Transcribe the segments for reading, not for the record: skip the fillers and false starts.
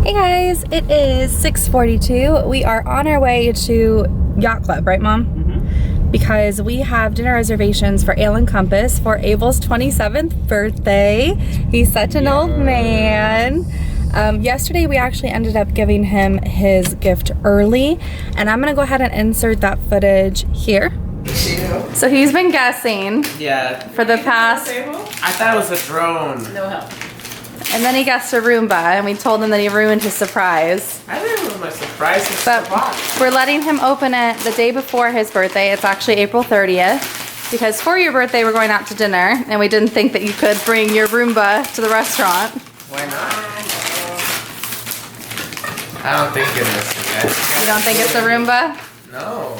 Hey guys, it is 6:42. We are on our way to Yacht Club, right Mom? Mm-hmm. Because we have dinner reservations for Ale and Compass for Abel's 27th birthday. He's such an old man. Yesterday we actually ended up giving him his gift early, and I'm gonna go ahead and insert that footage here. So he's been guessing. Yeah. For the past. I thought it was a drone. No help. And then he guessed a Roomba, and we told him that he ruined his surprise. I didn't ruin my surprise. It's But the box. we're letting him open it the day before his birthday. It's actually April 30th. Because for your birthday, we're going out to dinner, and we didn't think that you could bring your Roomba to the restaurant. Why not? I don't think it is. Okay? You don't think it's a Roomba? No.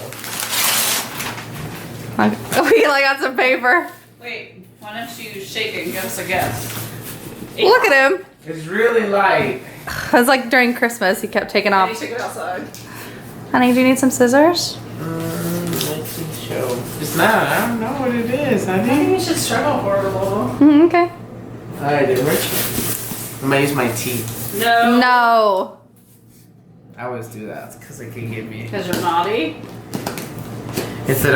We got some paper. Wait, why don't you shake it and give us a guess? Look at him. It's really light. It was like during Christmas, he kept taking Why do off. you take it outside? Honey, do you need some scissors? Let's see. Show. It's not. I don't know what it is. I I think think. you should struggle for it a little. Okay. Alright, then Richard. I'm gonna use my teeth. No. No. I always do that because it can give me. Because you're naughty? Is it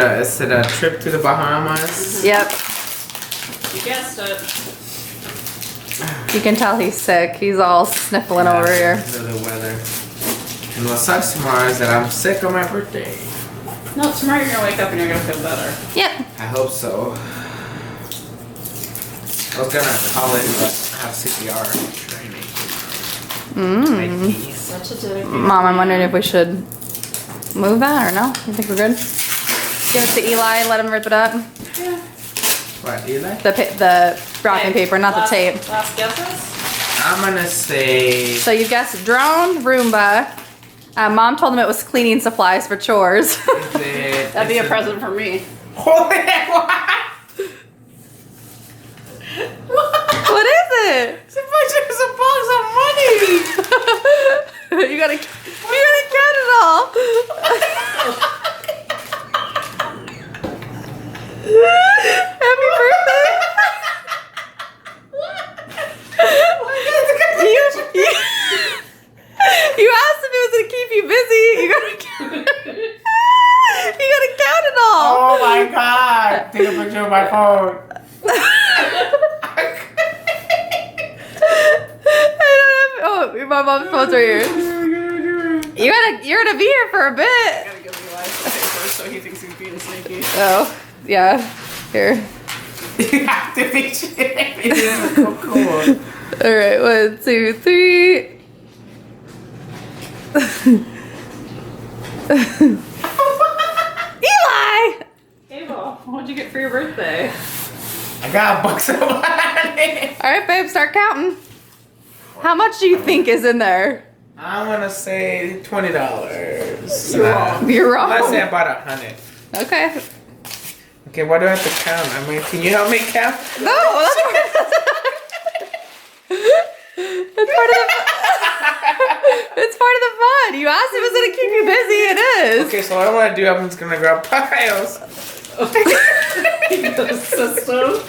a trip to the Bahamas? Yep. You guessed it. You can tell he's sick. He's all sniffling over here. Because of the weather. And what sucks tomorrow is that I'm sick on my birthday. No, tomorrow you're gonna wake up and you're gonna feel better. Yep. I hope so. I was gonna call in but have CPR training. My knees. Such a dedicated. Mom, I'm wondering if we should move that or no? You think we're good? Give it to Eli, let him rip it up. Yeah. What, Eli? The wrapping paper, not the tape. Last guesses? I'm gonna say. So you guessed drone, Roomba. Mom told him it was cleaning supplies for chores. That'd be a present for me. Holy what? What is it? It's a box of money. You gotta count it all. Happy birthday! You asked if it was gonna keep you busy. You gotta count it all. Oh my god! Take a picture of my phone. My mom's phone's right here. You're gonna be here for a bit. I gotta give Eli some paper so he thinks he's being sneaky. Oh, yeah. Here. You have to be shitting me. This is so cool. All right, 1, 2, 3. Eli! Abel, what'd you get for your birthday? I got a box of money. All right, babe, start counting. How much do you think is in there? I'm gonna say $20. You're wrong. You're wrong. Let's say about 100. Okay. Okay, what do I have to count? I mean, can you help me count? No, that's part of it's part of the fun. You asked if it was gonna keep you busy. It is. Okay, so what I want to do, I'm just gonna grab piles. The system.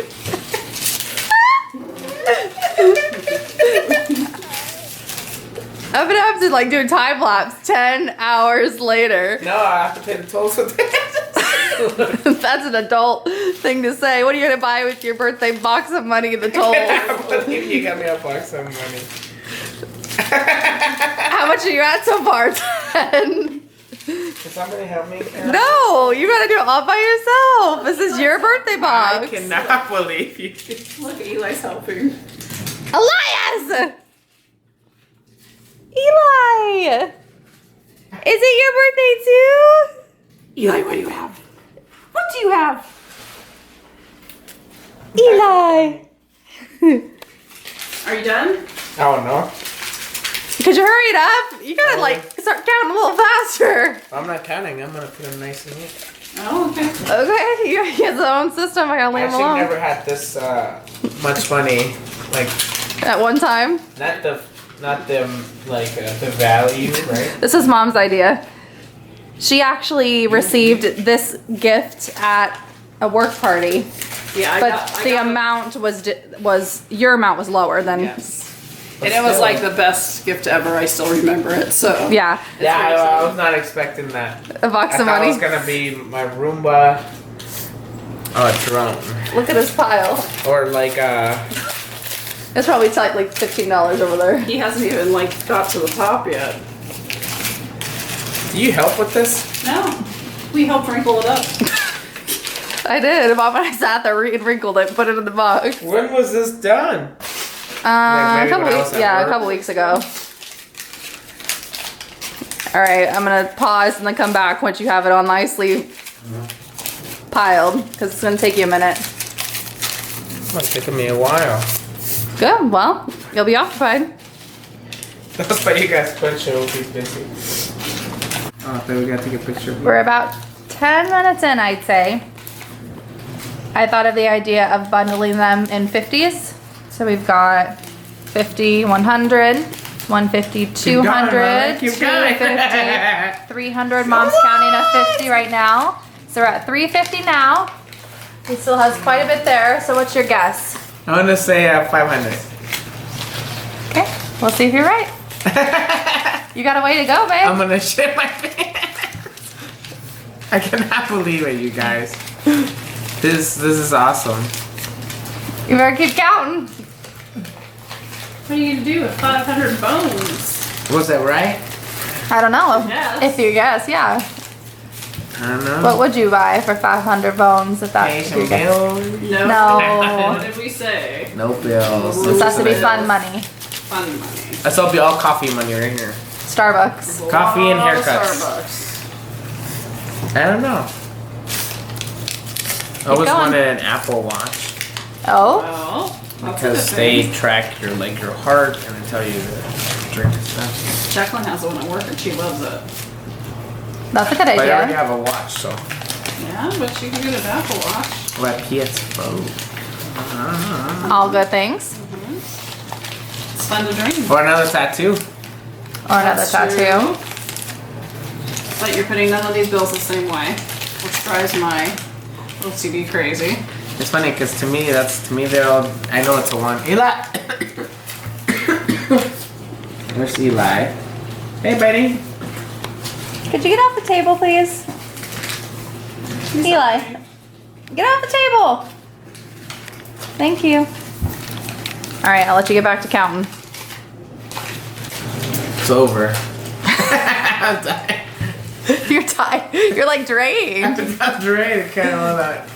I'm gonna have to do a time lapse 10 hours later. No, I have to pay the tolls with that. That's an adult thing to say. What are you gonna buy with your birthday box of money in the toll? I believe you got me a box of money. How much are you at so far? 10. Can somebody help me count? No, you gotta do it all by yourself. This is your birthday box. I cannot believe you. Look, Eli's helping. Elias! Eli! Is it your birthday too? Eli, what do you have? What do you have? Eli! Are you done? Oh no. Could you hurry it up? You gotta start counting a little faster. I'm not counting. I'm gonna put them nice and neat. Oh, okay. Okay, you gotta get the own system. I gotta I leave them actually alone. never had this much money. Like At one time. not the the value, right? This is Mom's idea. She actually received this gift at a work party. Yeah, But the amount was your amount was lower than. Yes. And it was like the best gift ever. I still remember it. So Yeah, Yeah, I was not expecting that. a box I of thought it money. was gonna be my Roomba. Oh, drone. Look at this pile. Or like It's probably like $15 over there. he hasn't even like got to the top yet. do you help with this? No, we helped wrinkle it up. I did. Mom and I sat there and wrinkled it, put it in the box. When was this done? A maybe couple when I weeks. was at Yeah, a work. couple weeks ago. All right, I'm gonna pause and then come back once you have it all nicely piled, because it's gonna take you a minute. It's might taking me a while. Good. Well, you'll be occupied. That's why you guys punch it. We'll be busy. Oh, I thought we gotta take a picture. Of We're about 10 minutes in, I'd say. I thought of the idea of bundling them in 50s. So we've got 50, 100, 150, 200, Keep going. 250, 300. Mom's counting a 50 right now. So we're at 350 now. He still has quite a bit there. So what's your guess? I want to say 500. Okay, we'll see if you're right. You got a way to go, babe. I'm gonna shit my pants. I cannot believe it, you guys. This is awesome. You better keep counting. What are you gonna do with 500 bones? Was that right? I don't know. Yes. If you guess, yeah. I don't know. What would you buy for 500 bones if that's Pay your some guess? bills. No. No. What did we say? No bills. This has to be fun money. Fun money. This will be all coffee money right here. Starbucks. Coffee and Lot of haircuts. Starbucks. I don't know. I always going. wanted an Apple Watch Oh, Well, that's a because good they thing. track your your heart and they tell you to drink and stuff. Jacqueline has one at work and she loves it. that's a good But I already idea. have a watch, so Yeah, but she can get an Apple Watch. let PS4. All good things. It's fun to dream. Or another tattoo. Or another That's tattoo. true. But you're putting none of these bills the same way, which drives my OCD crazy. It's funny because to me they're all. I know it's a one. Eli. Where's Eli? Hey, buddy. Could you get off the table, please? Eli, get off the table. Thank you. All right, I'll let you get back to counting. It's over. I'm tired. You're tired. You're like drained. I'm ready to kind of that.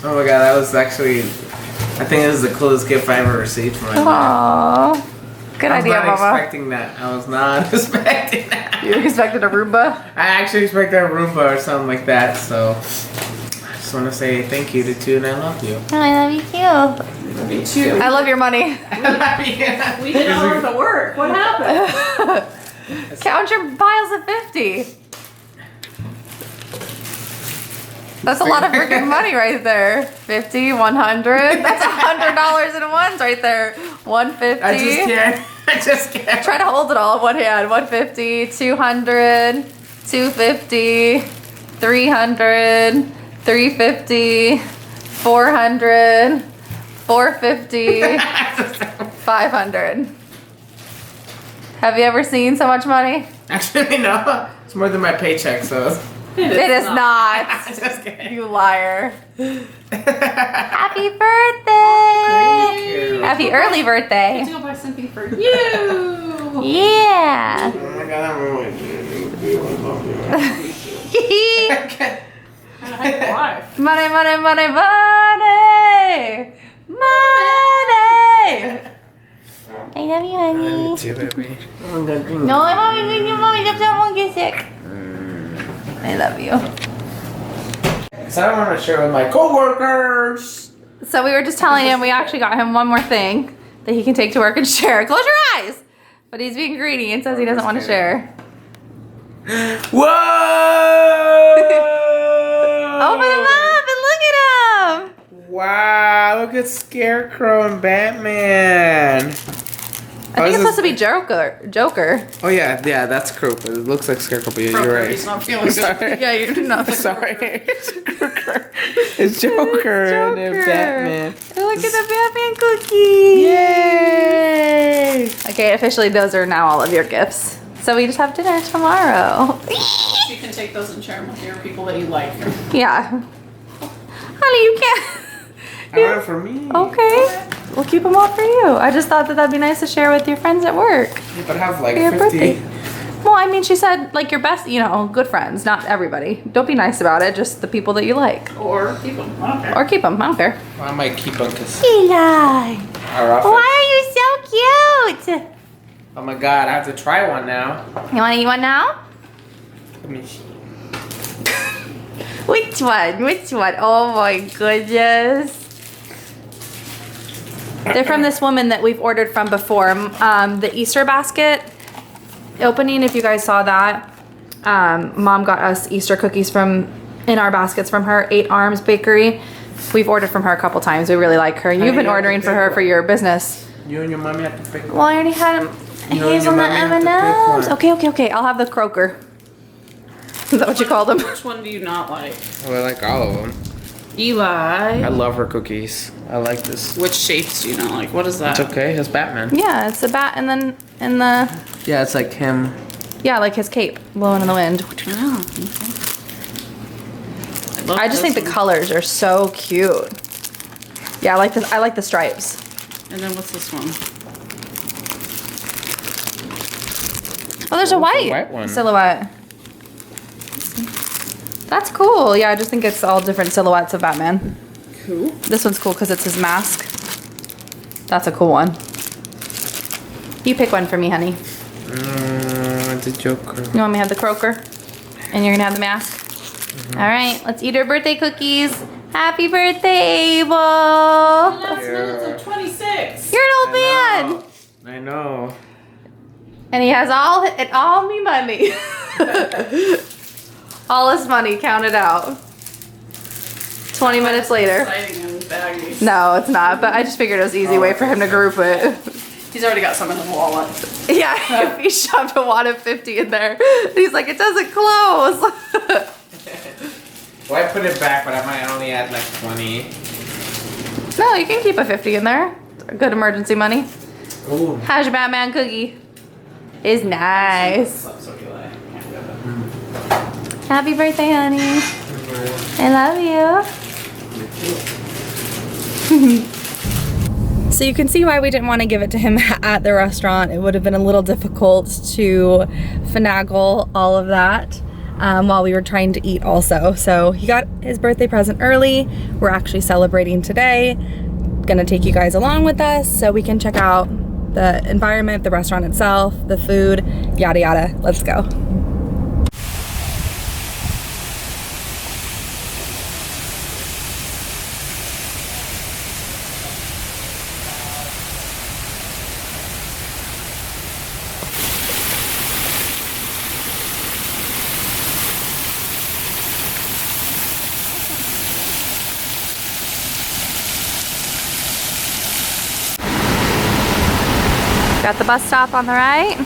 Oh my god, that was actually. I think this is the coolest gift I ever received from my mom. Aww. Good I was idea, not Mama. expecting that. I was not expecting that. You expected a Roomba? I actually expected a Roomba or something like that. So I just want to say thank you to you and I love you. I love you too. Me too. I love your money. We did all of the work. What happened? Count your piles of 50. That's a lot of freaking money right there. 50, 100. That's $100 in ones right there. 150. I just can't. I just can't. Try to hold it all in one hand. 150, 200, 250, 300, 350, 400, 450, 500. Have you ever seen so much money? Actually, no. It's more than my paycheck, so. It is not. Just kidding. You liar. Happy birthday! Happy early I birthday. have to go buy something for you. Yeah. Oh my god, I'm ruined. Why? Money, money, money, money! Money! I love you, honey. Too, baby. No, mommy, I won't get sick. I love you. So I don't want to share with my coworkers. So we were just telling him we actually got him one more thing that he can take to work and share. Close your eyes! But he's being greedy and says he doesn't want to share. Whoa! Open him up and look at him! Wow, look at Scarecrow and Batman. I think it's supposed to be Joker. Oh yeah, that's Crow. It looks like Scarecrow, but you're right. He's not feeling good. Sorry. Yeah, you're not. Sorry. It's Joker. It's Joker and Joker. Batman. Look at the Batman cookie! Yay! Okay, officially those are now all of your gifts. So we just have dinner tomorrow. You can take those and share them with your people that you like. Yeah. Honey, you can't. I want it for me. Okay. We'll keep them all for you. I just thought that that'd be nice to share with your friends at work. Yeah, but I have like For your 50. birthday. Well, I mean, she said like your best, you know, good friends, not everybody. Don't be nice about it, just the people that you like. Or keep them. I don't care. Or keep them, I don't care. Well, I might keep them because Eli, our office. why are you so cute? Oh my god, I have to try one now. You want to eat one now? Let me see. Which one? Which one? Oh my goodness. They're from this woman that we've ordered from before. The Easter basket opening, if you guys saw that. Mom got us Easter cookies in our baskets from her, 8 Arms Bakery. We've ordered from her a couple times. We really like her. You've been ordering for her for your business. You and your mommy have to pick one. Well, I already had hazelnut M&Ms. Okay. I'll have the croaker. Is that what you called them? Which one do you not like? Oh, I like all of them. Eli. I love her cookies. I like this. Which shapes do you not like? What is that? It's okay. It's Batman. Yeah, it's a bat and then in the Yeah, it's like him. yeah, like his cape blowing in the wind. Oh, okay. I just think the colors are so cute. Yeah, I like this. I like the stripes. And then what's this one? Oh, there's a white one. silhouette. That's cool. Yeah, I just think it's all different silhouettes of Batman. Cool. This one's cool because it's his mask. That's a cool one. You pick one for me, honey. The Joker. You want me to have the croaker? And you're gonna have the mask? All right, let's eat our birthday cookies. Happy birthday, Abel! Last minutes of 26. You're an old man! I know. And he has all me money. All his money counted out. 20 minutes later. Exciting and baggy. No, it's not, but I just figured it was an easy way for him to group it. He's already got some in his wallet. Yeah, if he shoved a wad of 50 in there. He's like, it doesn't close. Well, I put it back, but I might only add like 20. No, you can keep a 50 in there. Good emergency money. Ooh. How's your Batman cookie? It's nice. Happy birthday, honey. I love you. So you can see why we didn't want to give it to him at the restaurant. It would have been a little difficult to finagle all of that while we were trying to eat also. So he got his birthday present early. We're actually celebrating today. Gonna take you guys along with us so we can check out the environment, the restaurant itself, the food, yada yada. Let's go. Got the bus stop on the right.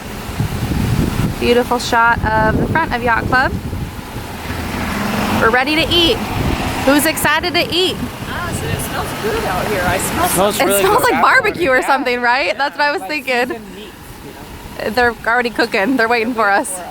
Beautiful shot of the front of Yacht Club. We're ready to eat. Who's excited to eat? Honestly, it smells good out here. I smell It smells like barbecue or something, right? That's what I was thinking. They're already cooking. They're waiting for us.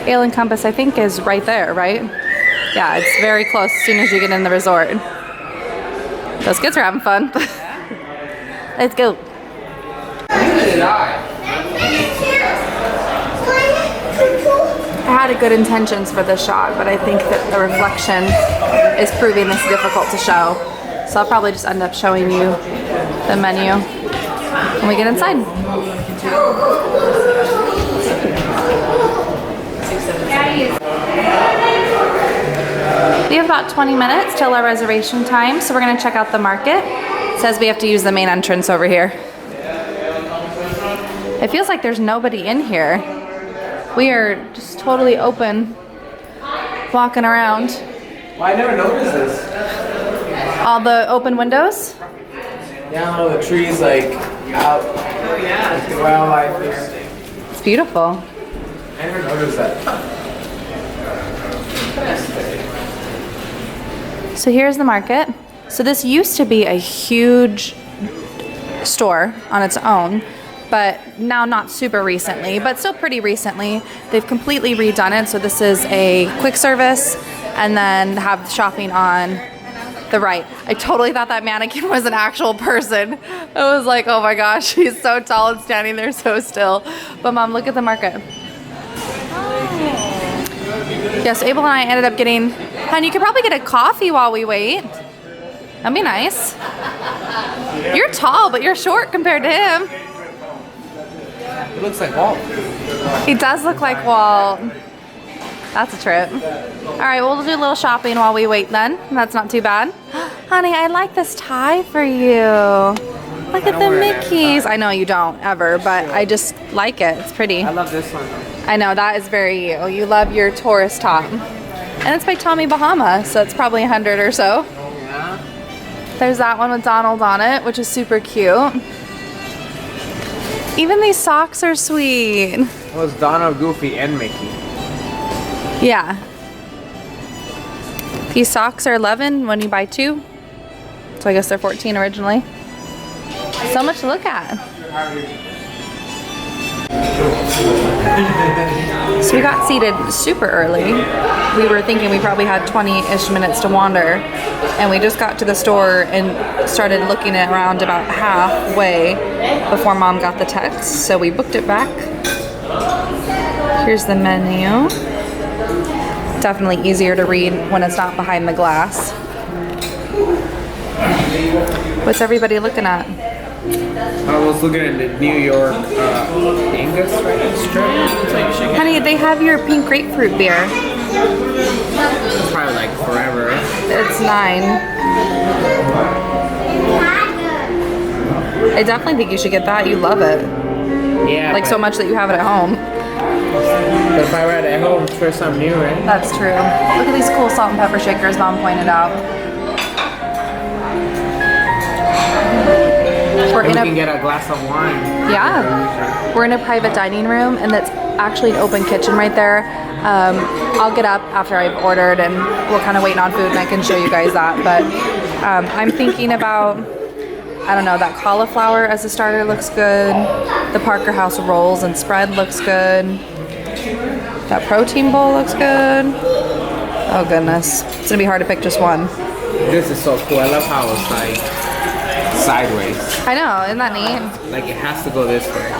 Ale and Compass, I think, is right there, right? Yeah, it's very close as soon as you get in the resort. Those kids are having fun. Let's go. I I had good intentions for this shot, but I think that the reflection is proving this difficult to show. So I'll probably just end up showing you the menu when we get inside. We have about 20 minutes till our reservation time, so we're gonna check out the market. It says we have to use the main entrance over here. It feels like there's nobody in here. We are just totally open, walking around. Well, I never noticed this. All the open windows? Yeah, all the trees like out. Oh yeah. The wildlife here. It's beautiful. I never noticed that. So here's the market. So this used to be a huge store on its own, but now not super recently, but still pretty recently. They've completely redone it. So this is a quick service and then have shopping on the right. I totally thought that mannequin was an actual person. I was like, oh my gosh, she's so tall and standing there so still. But Mom, look at the market. Yes, Abel and I ended up getting, honey, you could probably get a coffee while we wait. That'd be nice. You're tall, but you're short compared to him. It looks like Walt. He does look like Walt. That's a trip. All right, we'll do a little shopping while we wait then. That's not too bad. Honey, I like this tie for you. Look at the Mickeys. I know you don't ever, but I just like it. It's pretty. I love this one. I know, that is very you. You love your Taurus top. And it's by Tommy Bahama, so it's probably 100 or so. Yeah. There's that one with Donald on it, which is super cute. Even these socks are sweet. It was Donald, Goofy, and Mickey. Yeah. These socks are 11 when you buy 2. So I guess they're 14 originally. So much to look at. So we got seated super early. We were thinking we probably had 20-ish minutes to wander, and we just got to the store and started looking around about halfway before Mom got the text, so we booked it back. Here's the menu. Definitely easier to read when it's not behind the glass. What's everybody looking at? I was looking at the New York Angus strip. Honey, they have your pink grapefruit beer. It's probably like forever. It's 9. I definitely think you should get that. You love it. Yeah. Like so much that you have it at home. But if I were at home, try something new, right? That's true. Look at these cool salt and pepper shakers Mom pointed out. We're in We can get a glass of wine. Yeah, we're in a private dining room, and that's actually an open kitchen right there. I'll get up after I've ordered, and we're kind of waiting on food, and I can show you guys that. But I'm thinking about, I don't know, that cauliflower as a starter looks good. The Parker House rolls and spread looks good. That protein bowl looks good. Oh goodness, it's gonna be hard to pick just one. This is so cool. I love how it's like sideways. I know, isn't that neat? Like it has to go this way.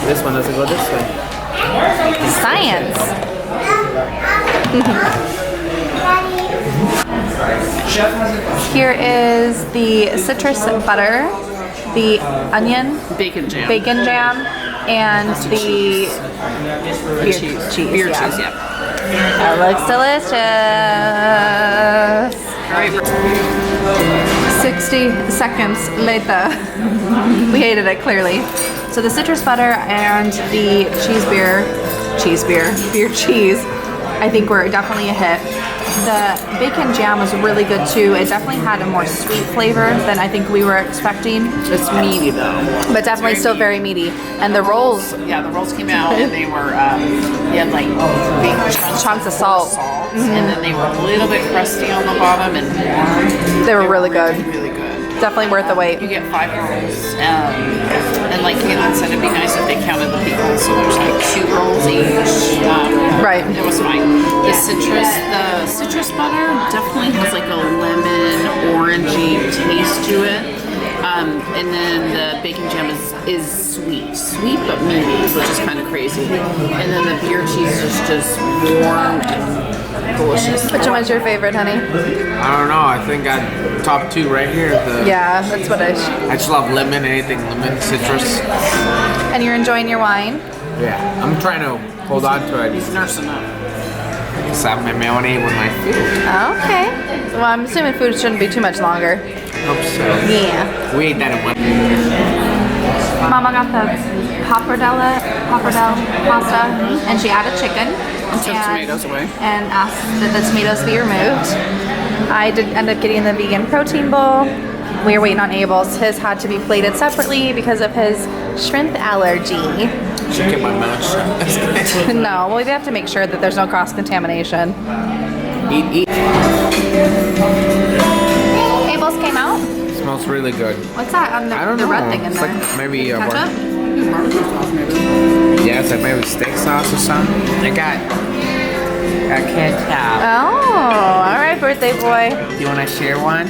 This one doesn't go this way. Science. Here is the citrus butter, the onion, Bacon jam. and the beer cheese. Beer Yeah. cheese, yeah. That looks delicious. All right. 60 seconds later. We hated it clearly. So the citrus butter and the beer cheese, I think were definitely a hit. The bacon jam was really good too. It definitely had a more sweet flavor than I think we were expecting. It's meaty though. But definitely still very meaty. And the rolls, Yeah, the rolls came out and they were, they had like big chunks of salt. and then they were a little bit crusty on the bottom and warm. They were really good. Really good. Definitely worth the wait. You get 5 rolls, and like Kaitlyn said, it'd be nice if they counted the people. So there's like 2 rolls each. Right. It was fine. The citrus butter definitely has like a lemon orangey taste to it. And then the bacon jam is sweet but meaty, which is kind of crazy. And then the beer cheese is just warm and delicious. Which one was your favorite, honey? I don't know. I think I top 2 right here. Yeah, that's what I just love lemon. Anything lemon, citrus. And you're enjoying your wine? Yeah. I'm trying to hold on to it. He's nursing up. Just have my mayonnaise with my food. Okay. Well, I'm assuming food shouldn't be too much longer. Hope so. Yeah. We ate that at one. Mama got the pappardelle pasta, and she added chicken. And took tomatoes away. And asked that the tomatoes be removed. I did end up getting the vegan protein bowl. We were waiting on Abel's. His had to be plated separately because of his shrimp allergy. Should get my mouth shut. No, well, we have to make sure that there's no cross-contamination. Eat. Abel's came out. Smells really good. What's that on I don't the know. red thing in It's there? like maybe Ketchup? Barbecue sauce, maybe. Yeah, it's like maybe steak sauce or something. I can't tell. Oh, all right, birthday boy. You want to share one?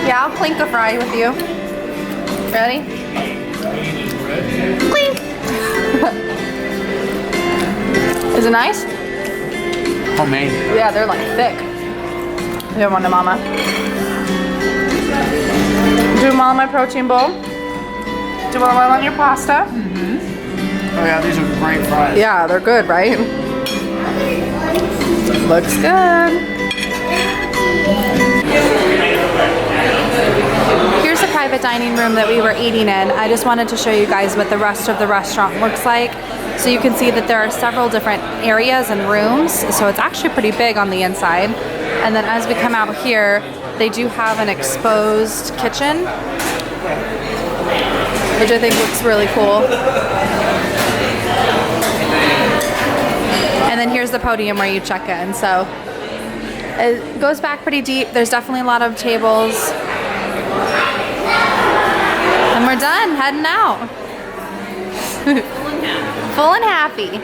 Yeah, I'll clink a fry with you. Ready? Clink. Is it nice? Homemade. Yeah, they're like thick. Give one to Mama. Do Mama my protein bowl. Do one on your pasta. Oh yeah, these are great fries. Yeah, they're good, right? Looks good. Here's the private dining room that we were eating in. I just wanted to show you guys what the rest of the restaurant looks like. So you can see that there are several different areas and rooms. So it's actually pretty big on the inside. And then as we come out here, they do have an exposed kitchen, which I think looks really cool. And then here's the podium where you check in. So it goes back pretty deep. There's definitely a lot of tables. And we're done, heading out. Full and happy.